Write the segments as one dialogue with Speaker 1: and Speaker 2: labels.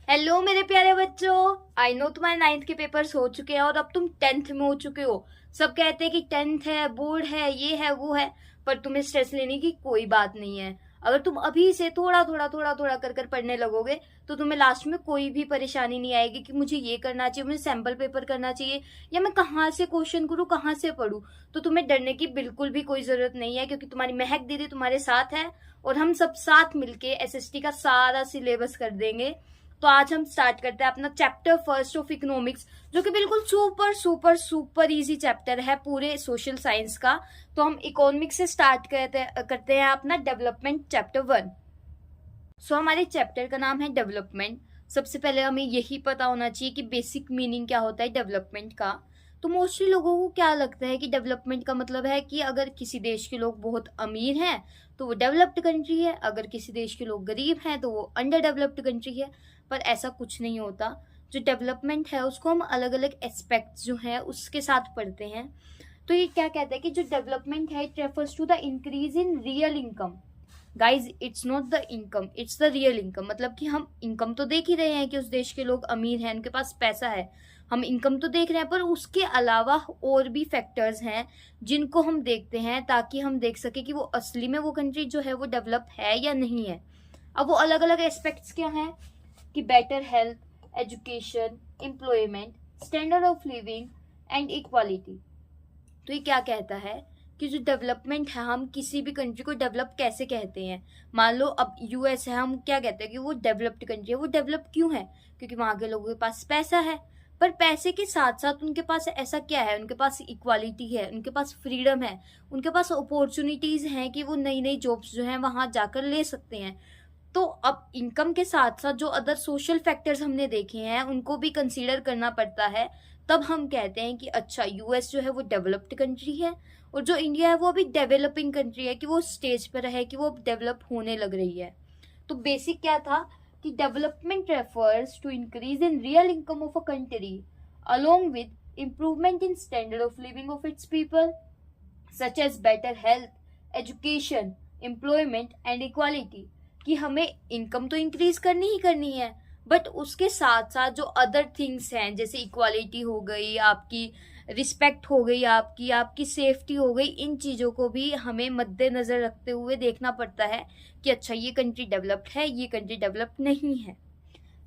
Speaker 1: Hello मेरे प्यारे बच्चों। आई नो तुम्हारे 9th के पेपर्स हो चुके हैं और अब तुम 10th में हो चुके हो। सब कहते हैं कि 10th है, बोर्ड है, ये है वो है, पर तुम्हें स्ट्रेस लेने की कोई बात नहीं है। अगर तुम अभी से थोड़ा थोड़ा थोड़ा थोड़ा कर कर पढ़ने लगोगे तो तुम्हें लास्ट में कोई भी परेशानी नहीं आएगी कि मुझे ये करना चाहिए, मुझे सैम्पल पेपर करना चाहिए, या मैं कहाँ से क्वेश्चन करूँ, कहाँ से पढ़ूँ। तो तुम्हें डरने की बिल्कुल भी कोई जरूरत नहीं है, क्योंकि तुम्हारी महक दीदी तुम्हारे साथ है और हम सब साथ मिलके एसएसटी का सारा सिलेबस कर देंगे। तो आज हम स्टार्ट करते हैं अपना चैप्टर फर्स्ट ऑफ इकोनॉमिक्स, जो कि बिल्कुल super super super easy chapter है पूरे सोशल साइंस का। तो हम इकोनॉमिक्स से स्टार्ट करते हैं अपना डेवलपमेंट चैप्टर 1। सो हमारे चैप्टर का नाम है डेवलपमेंट। सबसे पहले हमें यही पता होना चाहिए कि बेसिक मीनिंग क्या होता है डेवलपमेंट का। तो मोस्टली लोगों को क्या लगता है कि डेवलपमेंट का मतलब है कि अगर किसी देश के लोग बहुत अमीर हैं तो वो डेवलप्ड कंट्री है, अगर किसी देश के लोग गरीब हैं तो वो अंडर डेवलप्ड कंट्री है। पर ऐसा कुछ नहीं होता। जो डेवलपमेंट है उसको हम अलग अलग एस्पेक्ट्स जो है उसके साथ पढ़ते हैं। तो ये क्या कहता है कि जो डेवलपमेंट है it refers to the increase in real income. Guys it's not the income, it's the real income. मतलब कि हम इनकम तो देख ही रहे हैं कि उस देश के लोग अमीर हैं, उनके पास पैसा है, हम इनकम तो देख रहे हैं, पर उसके अलावा और भी फैक्टर्स हैं जिनको हम देखते हैं ताकि हम देख सके कि वो असली में वो कंट्री जो है वो डेवलप है या नहीं है। अब वो अलग अलग एस्पेक्ट्स क्या हैं कि better health, education, employment, standard of living and equality. तो ये क्या कहता है कि जो डेवलपमेंट है, हम किसी भी कंट्री को डेवलप कैसे कहते हैं। मान लो अब यूएस है, हम क्या कहते हैं कि वो डेवलप्ड कंट्री है। वो डेवलप क्यों है? क्योंकि वहां के लोगों के पास पैसा है। पर पैसे के साथ साथ उनके पास ऐसा क्या है, उनके पास इक्वालिटी है, उनके पास फ्रीडम है, उनके पास अपॉर्चुनिटीज हैं कि वो नई नई जॉब्स जो है वहां जाकर ले सकते हैं। तो अब इनकम के साथ साथ जो अदर सोशल फैक्टर्स हमने देखे हैं उनको भी कंसीडर करना पड़ता है। तब हम कहते हैं कि अच्छा यूएस जो है वो डेवलप्ड कंट्री है और जो इंडिया है वो अभी डेवलपिंग कंट्री है, कि वो स्टेज पर है, कि वो डेवलप होने लग रही है। तो बेसिक क्या था कि development refers to increase in real income of a country along with improvement in standard of living of its people such as better health, education, employment and equality. कि हमें इनकम तो इंक्रीज करनी ही करनी है, but उसके साथ साथ जो अदर थिंग्स हैं जैसे इक्वालिटी हो गई, आपकी रिस्पेक्ट हो गई, आपकी आपकी सेफ्टी हो गई, इन चीजों को भी हमें मद्देनजर रखते हुए देखना पड़ता है कि अच्छा ये कंट्री डेवलप्ड है, ये कंट्री डेवलप्ड नहीं है।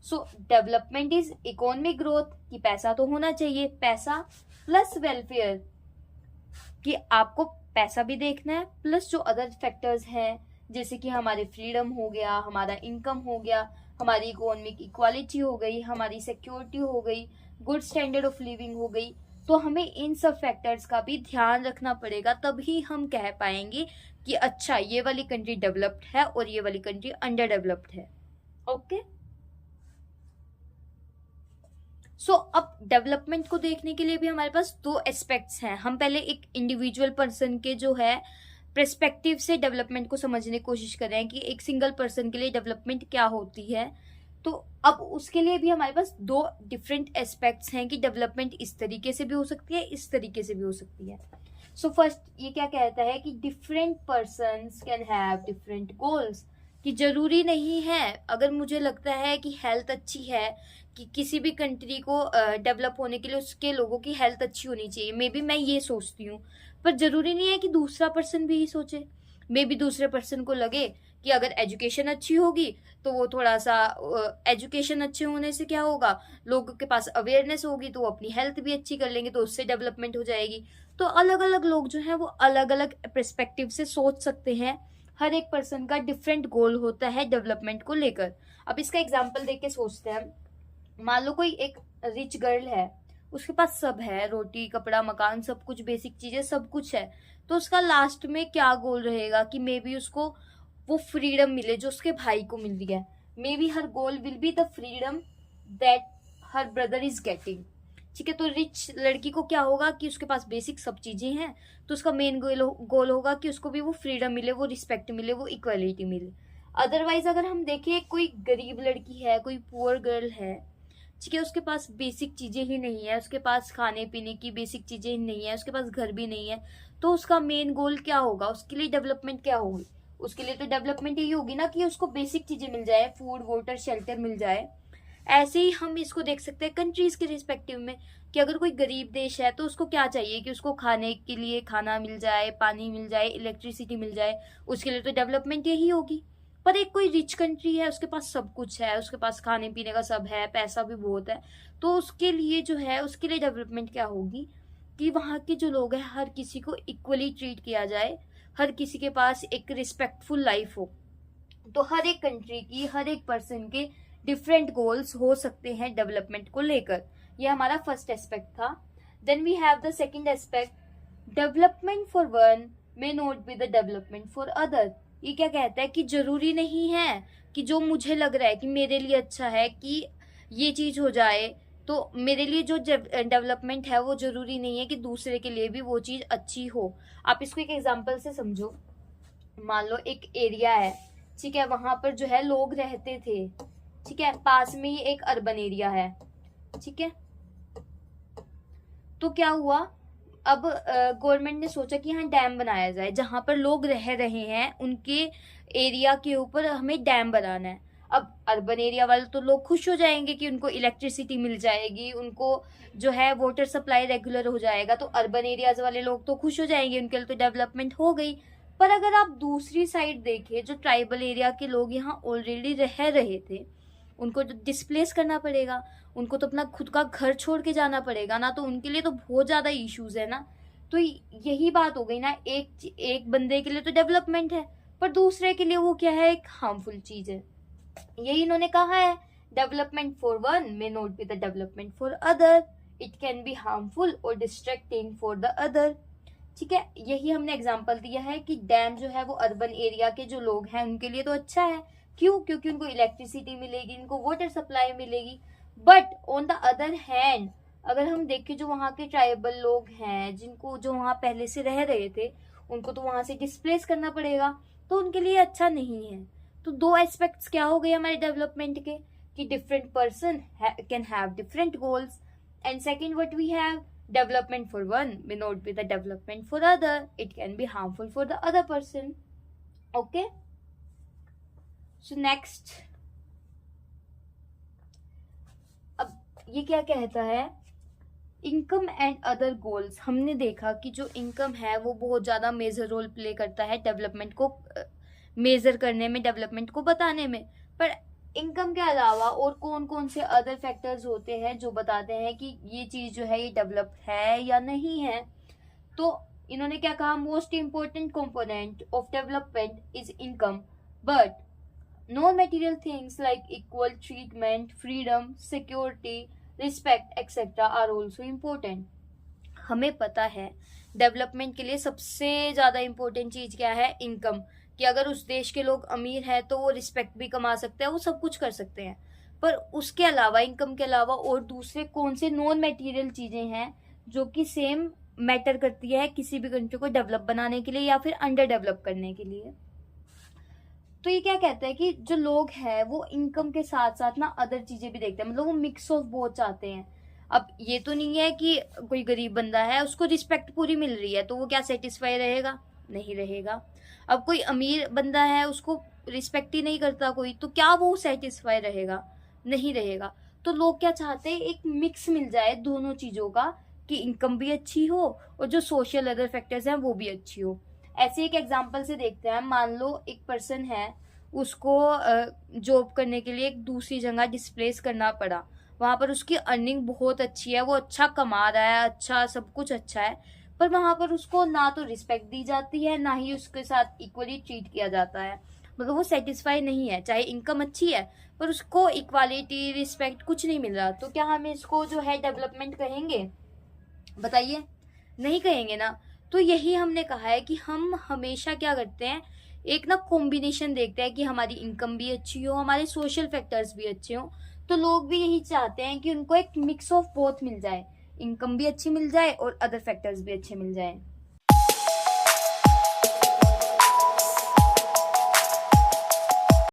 Speaker 1: सो डेवलपमेंट इज इकोनॉमिक ग्रोथ, कि पैसा तो होना चाहिए, पैसा प्लस वेलफेयर, कि आपको पैसा भी देखना है प्लस जो अदर फैक्टर्स हैं जैसे कि हमारे फ्रीडम हो गया, हमारा इनकम हो गया, हमारी इकोनॉमिक इक्वालिटी हो गई, हमारी सिक्योरिटी हो गई, गुड स्टैंडर्ड ऑफ लिविंग हो गई। तो हमें इन सब फैक्टर्स का भी ध्यान रखना पड़ेगा, तभी हम कह पाएंगे कि अच्छा ये वाली कंट्री डेवलप्ड है और ये वाली कंट्री अंडर डेवलप्ड है। ओके। अब डेवलपमेंट को देखने के लिए भी हमारे पास दो एस्पेक्ट्स हैं। हम पहले एक इंडिविजुअल पर्सन के जो है पर्सपेक्टिव से डेवलपमेंट को समझने की कोशिश कर रहे हैं कि एक सिंगल पर्सन के लिए डेवलपमेंट क्या होती है। तो अब उसके लिए भी हमारे पास दो डिफरेंट एस्पेक्ट्स हैं कि डेवलपमेंट इस तरीके से भी हो सकती है, इस तरीके से भी हो सकती है। फर्स्ट ये क्या कहता है कि different persons can have different goals. कि जरूरी नहीं है, अगर मुझे लगता है कि हेल्थ अच्छी है, कि किसी भी कंट्री को डेवलप होने के लिए उसके लोगों की हेल्थ अच्छी होनी चाहिए, मे बी मैं ये सोचती हूँ, पर जरूरी नहीं है कि दूसरा पर्सन भी ही सोचे। मे बी दूसरे पर्सन को लगे कि अगर एजुकेशन अच्छी होगी तो वो थोड़ा सा, एजुकेशन अच्छे होने से क्या होगा, लोगों के पास अवेयरनेस होगी तो वो अपनी हेल्थ भी अच्छी कर लेंगे, तो उससे डेवलपमेंट हो जाएगी। तो अलग अलग लोग जो हैं वो अलग अलग पर्सपेक्टिव से सोच सकते हैं। हर एक पर्सन का डिफरेंट गोल होता है डेवलपमेंट को लेकर। अब इसका एग्जाम्पल देख के सोचते हैं। मान लो कोई एक रिच गर्ल है, उसके पास सब है, रोटी कपड़ा मकान सब कुछ, बेसिक चीजें सब कुछ है। तो उसका लास्ट में क्या गोल रहेगा कि मे बी उसको वो फ्रीडम मिले जो उसके भाई को मिल रही है। May be her goal will be the freedom that her brother is getting. ठीक है, तो रिच लड़की को क्या होगा कि उसके पास बेसिक सब चीजें हैं, तो उसका मेन गोल होगा कि उसको भी वो फ्रीडम मिले, वो रिस्पेक्ट मिले, वो इक्वलिटी मिले। अदरवाइज अगर हम देखें कोई गरीब लड़की है, कोई पुअर गर्ल है, ठीक है, उसके पास बेसिक चीजें ही नहीं है, उसके पास खाने पीने की बेसिक चीजें ही नहीं है, उसके पास घर भी नहीं है, तो उसका मेन गोल क्या होगा, उसके लिए डेवलपमेंट क्या होगी? उसके लिए तो डेवलपमेंट यही होगी ना कि उसको बेसिक चीजें मिल जाए, फूड वाटर शेल्टर मिल जाए। ऐसे ही हम इसको देख सकते हैं कंट्रीज के रिस्पेक्टिव में, कि अगर कोई गरीब देश है तो उसको क्या चाहिए कि उसको खाने के लिए खाना मिल जाए, पानी मिल जाए, इलेक्ट्रिसिटी मिल जाए, उसके लिए तो डेवलपमेंट यही होगी। पर एक कोई रिच कंट्री है, उसके पास सब कुछ है, उसके पास खाने पीने का सब है, पैसा भी बहुत है, तो उसके लिए जो है, उसके लिए डेवलपमेंट क्या होगी कि वहाँ के जो लोग हैं हर किसी को इक्वली ट्रीट किया जाए, हर किसी के पास एक रिस्पेक्टफुल लाइफ हो। तो हर एक कंट्री की, हर एक पर्सन के डिफरेंट गोल्स हो सकते हैं डेवलपमेंट को लेकर। ये हमारा फर्स्ट एस्पेक्ट था। Then we have the second aspect, development for one may not be the development for other. ये क्या कहता है कि जरूरी नहीं है कि जो मुझे लग रहा है कि मेरे लिए अच्छा है कि ये चीज हो जाए, तो मेरे लिए जो डेवलपमेंट है वो जरूरी नहीं है कि दूसरे के लिए भी वो चीज अच्छी हो। आप इसको एक एग्जांपल से समझो। मान लो एक एरिया है, ठीक है, वहां पर जो है लोग रहते थे, ठीक है, पास में ही एक अर्बन एरिया है, ठीक है। तो क्या हुआ, अब गवर्नमेंट ने सोचा कि यहाँ डैम बनाया जाए, जहां पर लोग रह रहे हैं उनके एरिया के ऊपर हमें डैम बनाना है। अब अर्बन एरिया वाले तो लोग खुश हो जाएंगे कि उनको इलेक्ट्रिसिटी मिल जाएगी, उनको जो है वाटर सप्लाई रेगुलर हो जाएगा, तो अर्बन एरियाज वाले लोग तो खुश हो जाएंगे, उनके लिए तो डेवलपमेंट हो गई। पर अगर आप दूसरी साइड देखें, जो ट्राइबल एरिया के लोग यहाँ ऑलरेडी रह रहे थे, उनको तो डिस्प्लेस करना पड़ेगा, उनको तो अपना खुद का घर छोड़ के जाना पड़ेगा ना, तो उनके लिए तो बहुत ज्यादा इश्यूज है ना। तो यही बात हो गई ना, एक बंदे के लिए तो डेवलपमेंट है, पर दूसरे के लिए वो क्या है, एक हार्मफुल चीज है। यही इन्होंने कहा है, development for one may not be the development for other, it can be harmful और डिस्ट्रैक्टिंग फॉर द अदर। ठीक है, यही हमने एग्जाम्पल दिया है कि डैम जो है वो अर्बन एरिया के जो लोग हैं उनके लिए तो अच्छा है, क्यों, क्योंकि उनको इलेक्ट्रिसिटी मिलेगी, उनको वाटर सप्लाई मिलेगी। But on the other hand, अगर हम देखें जो वहाँ के ट्राइबल लोग हैं, जिनको जो वहाँ पहले से रह रहे थे, उनको तो वहां से डिस्प्लेस करना पड़ेगा, तो उनके लिए अच्छा नहीं है। तो दो एस्पेक्ट्स क्या हो गए हमारे डेवलपमेंट के, कि different person can have different goals, and second what we have, development for one may not be the development for other, it can be harmful for the other person. Okay, so next, अब ये क्या कहता है, income and other goals. हमने देखा कि जो income है वो बहुत ज्यादा मेजर रोल प्ले करता है डेवलपमेंट को मेजर करने में, डेवलपमेंट को बताने में। पर इनकम के अलावा और कौन कौन से अदर फैक्टर्स होते हैं जो बताते हैं कि ये चीज जो है ये डेवलप है या नहीं है। तो इन्होंने क्या कहा, most important component of development is income, but no material things like equal treatment, freedom, security, respect etcetera are also important. हमें पता है डेवलपमेंट के लिए सबसे ज्यादा इंपॉर्टेंट चीज क्या है, इनकम, कि अगर उस देश के लोग अमीर हैं तो वो रिस्पेक्ट भी कमा सकते हैं, वो सब कुछ कर सकते हैं। पर उसके अलावा, इनकम के अलावा और दूसरे कौन से नॉन मटेरियल चीजें हैं जो कि सेम मैटर करती है किसी भी कंट्री को डेवलप बनाने के लिए या फिर अंडर डेवलप करने के लिए। तो ये क्या कहता है कि जो लोग हैं वो इनकम के साथ साथ ना अदर चीजें भी देखते हैं, मतलब वो मिक्स ऑफ बोथ चाहते हैं। अब ये तो नहीं है कि कोई गरीब बंदा है उसको रिस्पेक्ट पूरी मिल रही है तो वो क्या सेटिस्फाई रहेगा, नहीं रहेगा। अब कोई अमीर बंदा है उसको रिस्पेक्ट ही नहीं करता कोई, तो क्या वो सेटिस्फाई रहेगा, नहीं रहेगा। तो लोग क्या चाहते हैं, एक मिक्स मिल जाए दोनों चीजों का, कि इनकम भी अच्छी हो और जो सोशल अदर फैक्टर्स हैं वो भी अच्छी हो। ऐसे एक एग्जांपल से देखते हैं। मान लो एक पर्सन है, उसको जॉब करने के लिए एक दूसरी जगह डिस्प्लेस करना पड़ा, वहां पर उसकी अर्निंग बहुत अच्छी है, वो अच्छा कमा रहा है, अच्छा सब कुछ अच्छा है, पर वहां पर उसको ना तो रिस्पेक्ट दी जाती है, ना ही उसके साथ इक्वली ट्रीट किया जाता है। मतलब वो सेटिस्फाई नहीं है, चाहे इनकम अच्छी है पर उसको इक्वालिटी, रिस्पेक्ट कुछ नहीं मिल रहा। तो क्या हम इसको जो है डेवलपमेंट कहेंगे, बताइए, नहीं कहेंगे ना। तो यही हमने कहा है कि हम हमेशा क्या करते हैं, एक ना कॉम्बिनेशन देखते हैं कि हमारी इनकम भी अच्छी हो, हमारे सोशल फैक्टर्स भी अच्छे हो। तो लोग भी यही चाहते हैं कि उनको एक मिक्स ऑफ बोथ मिल जाए, इनकम भी अच्छी मिल जाए और अदर फैक्टर्स भी अच्छे मिल जाए।